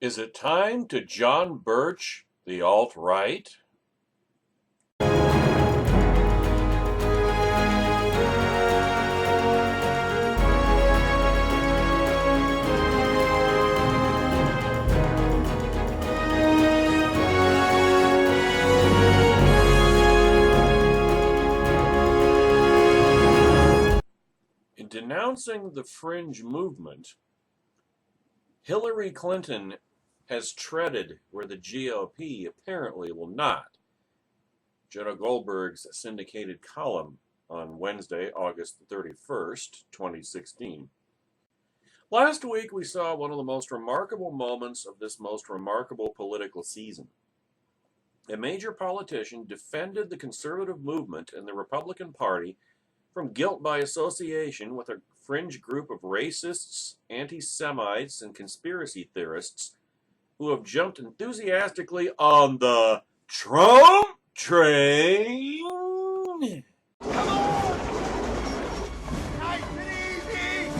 Is it time to John Birch the alt-right? In denouncing the fringe movement, Hillary Clinton has treaded where the GOP apparently will not. Jenna Goldberg's syndicated column on Wednesday, August 31st, 2016. Last week we saw one of the most remarkable moments of this most remarkable political season. A major politician defended the conservative movement and the Republican Party from guilt by association with a fringe group of racists, anti-Semites, and conspiracy theorists who have jumped enthusiastically on the Trump train. Come on! Nice and easy!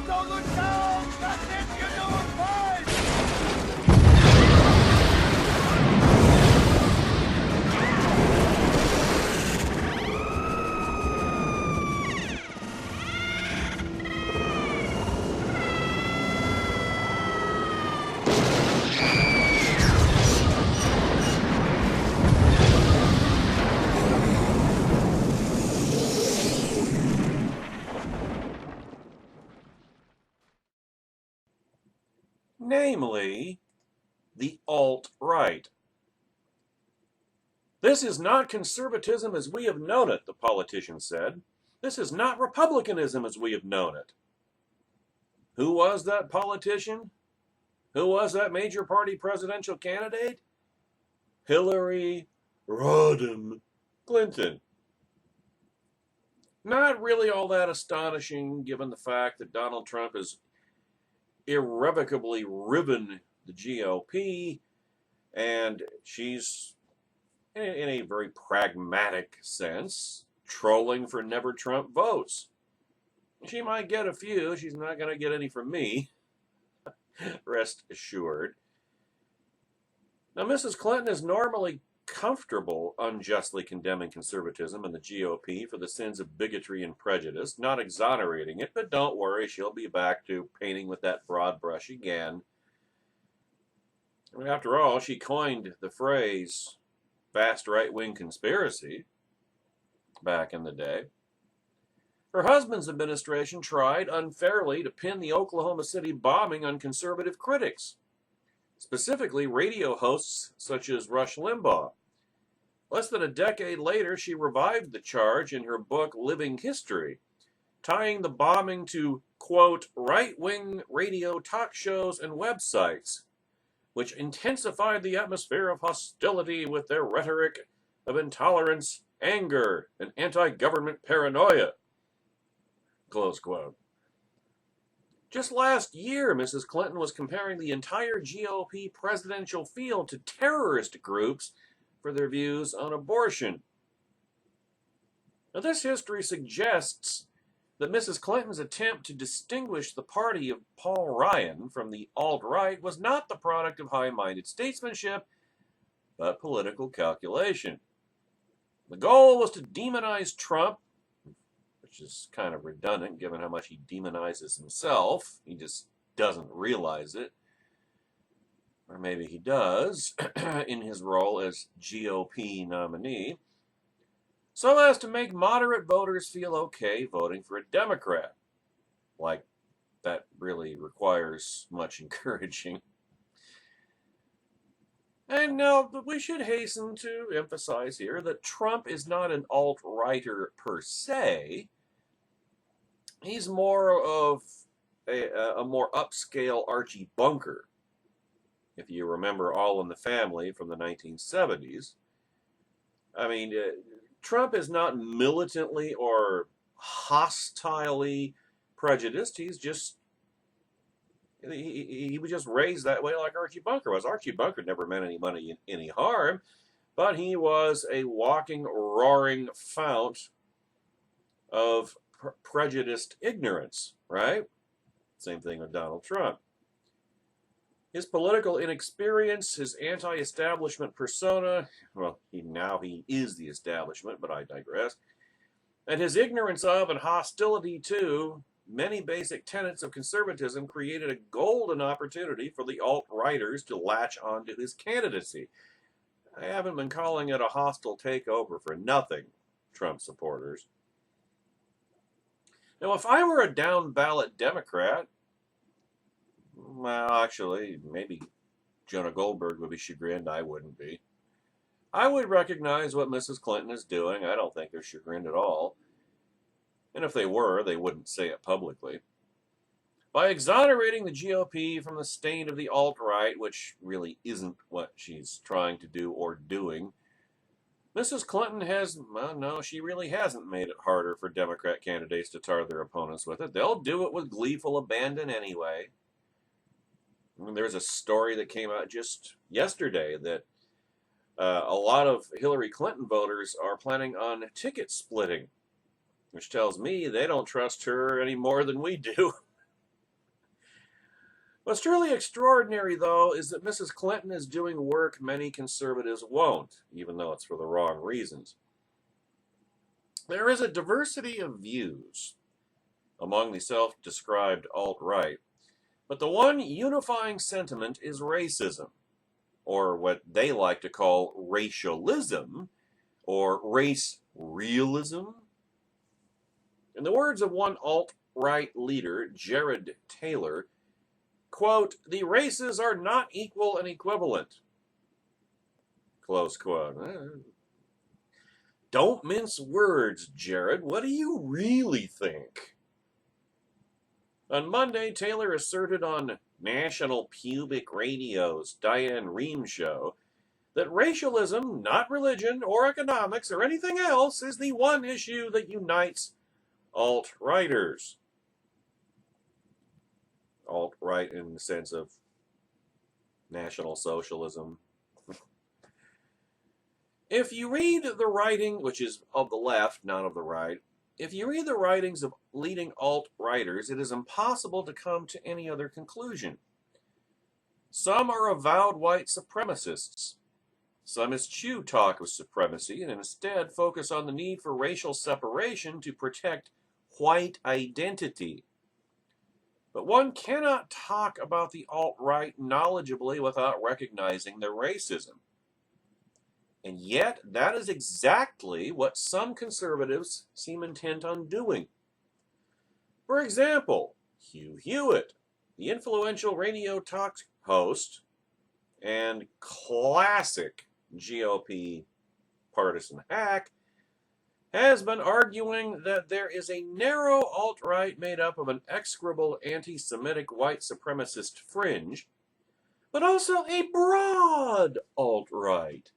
Don't look down! That's it! You're doing fine! Namely, the alt-right. This is not conservatism as we have known it, the politician said. This is not republicanism as we have known it. Who was that politician? Who was that major party presidential candidate? Hillary Rodham Clinton. Not really all that astonishing given the fact that Donald Trump has irrevocably riven the GOP, and she's, in a very pragmatic sense, trolling for never Trump votes. She might get a few. She's not going to get any from me. Rest assured. Now, Mrs. Clinton is normally comfortable unjustly condemning conservatism and the GOP for the sins of bigotry and prejudice, not exonerating it, but don't worry, she'll be back to painting with that broad brush again. I mean, after all, she coined the phrase vast right-wing conspiracy back in the day. Her husband's administration tried unfairly to pin the Oklahoma City bombing on conservative critics, specifically radio hosts such as Rush Limbaugh. Less than a decade later, she revived the charge in her book Living History, tying the bombing to, quote, right-wing radio talk shows and websites, which intensified the atmosphere of hostility with their rhetoric of intolerance, anger, and anti-government paranoia, close quote. Just last year, Mrs. Clinton was comparing the entire GOP presidential field to terrorist groups for their views on abortion. Now, this history suggests that Mrs. Clinton's attempt to distinguish the party of Paul Ryan from the alt-right was not the product of high-minded statesmanship, but political calculation. The goal was to demonize Trump, which is kind of redundant given how much he demonizes himself. He just doesn't realize it. Or maybe he does, in his role as GOP nominee, so as to make moderate voters feel okay voting for a Democrat. Like that really requires much encouraging. And now we should hasten to emphasize here that Trump is not an alt-righter per se. He's more of a more upscale Archie Bunker. If you remember All in the Family from the 1970s. I mean, Trump is not militantly or hostilely prejudiced. He's just, he was just raised that way like Archie Bunker was. Archie Bunker never meant any harm, but he was a walking, roaring fount of prejudiced ignorance, right? Same thing with Donald Trump. His political inexperience, his anti-establishment persona, well, he is the establishment, but I digress, and his ignorance of and hostility to many basic tenets of conservatism created a golden opportunity for the alt-righters to latch onto his candidacy. I haven't been calling it a hostile takeover for nothing, Trump supporters. Now, if I were a down-ballot Democrat, well, actually, maybe Jonah Goldberg would be chagrined. I wouldn't be. I would recognize what Mrs. Clinton is doing. I don't think they're chagrined at all. And if they were, they wouldn't say it publicly. By exonerating the GOP from the stain of the alt-right, which really isn't what she's trying to do or doing, Mrs. Clinton has, well, no, she really hasn't made it harder for Democrat candidates to tar their opponents with it. They'll do it with gleeful abandon anyway. I mean, there's a story that came out just yesterday that a lot of Hillary Clinton voters are planning on ticket splitting, which tells me they don't trust her any more than we do. What's truly extraordinary, though, is that Mrs. Clinton is doing work many conservatives won't, even though it's for the wrong reasons. There is a diversity of views among the self-described alt-right, but the one unifying sentiment is racism, or what they like to call racialism, or race realism. In the words of one alt-right leader, Jared Taylor, quote, "The races are not equal and equivalent," close quote. Don't mince words, Jared. What do you really think? On Monday, Taylor asserted on National Public Radio's Diane Rehm show that racialism, not religion or economics or anything else, is the one issue that unites alt-righters. Alt-right in the sense of National Socialism. If you read the writing, which is of the left, not of the right, if you read the writings of leading alt-righters, it is impossible to come to any other conclusion. Some are avowed white supremacists. Some eschew talk of supremacy and instead focus on the need for racial separation to protect white identity. But one cannot talk about the alt-right knowledgeably without recognizing their racism. And yet, that is exactly what some conservatives seem intent on doing. For example, Hugh Hewitt, the influential radio talk host and classic GOP partisan hack, has been arguing that there is a narrow alt-right made up of an execrable anti-Semitic white supremacist fringe, but also a broad alt-right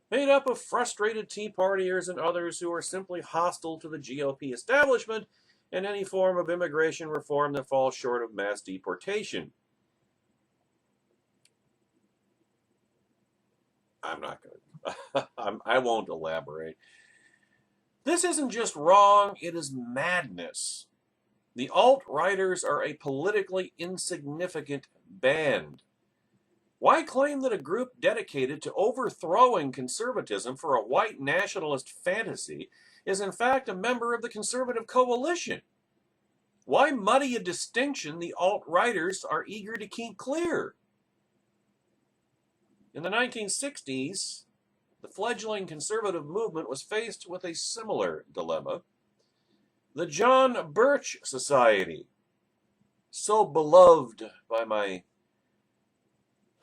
made up of frustrated Tea Partiers and others who are simply hostile to the GOP establishment and any form of immigration reform that falls short of mass deportation. I'm not going to. I won't elaborate. This isn't just wrong, it is madness. The alt-righters are a politically insignificant band. Why claim that a group dedicated to overthrowing conservatism for a white nationalist fantasy is in fact a member of the conservative coalition? Why muddy a distinction the alt-righters are eager to keep clear? In the 1960s, the fledgling conservative movement was faced with a similar dilemma. The John Birch Society, so beloved by my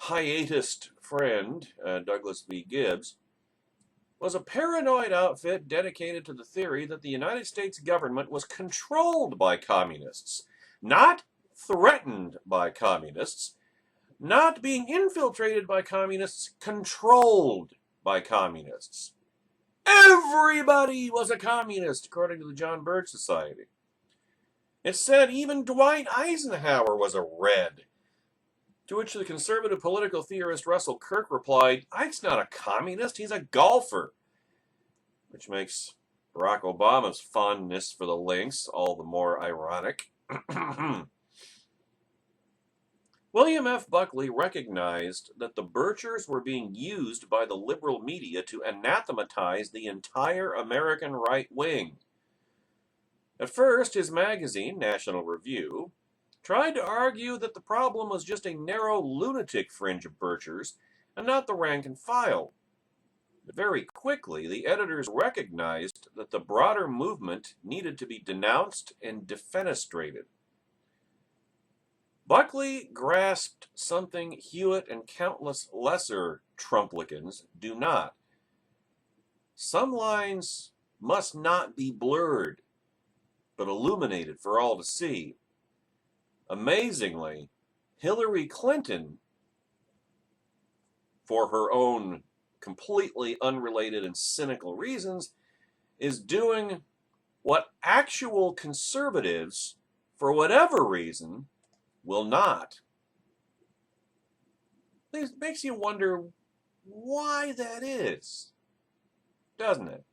hiatused friend, Douglas V. Gibbs, was a paranoid outfit dedicated to the theory that the United States government was controlled by communists, not threatened by communists, not being infiltrated by communists, controlled by communists. Everybody was a communist, according to the John Birch Society. It said even Dwight Eisenhower was a red. To which the conservative political theorist Russell Kirk replied, "Ike's not a communist, he's a golfer." Which makes Barack Obama's fondness for the Lynx all the more ironic. William F. Buckley recognized that the Birchers were being used by the liberal media to anathematize the entire American right wing. At first, his magazine, National Review, tried to argue that the problem was just a narrow lunatic fringe of Birchers and not the rank and file. But very quickly, the editors recognized that the broader movement needed to be denounced and defenestrated. Buckley grasped something Hewitt and countless lesser Trumplicans do not. Some lines must not be blurred, but illuminated for all to see. Amazingly, Hillary Clinton, for her own completely unrelated and cynical reasons, is doing what actual conservatives, for whatever reason, will not. It makes you wonder why that is, doesn't it?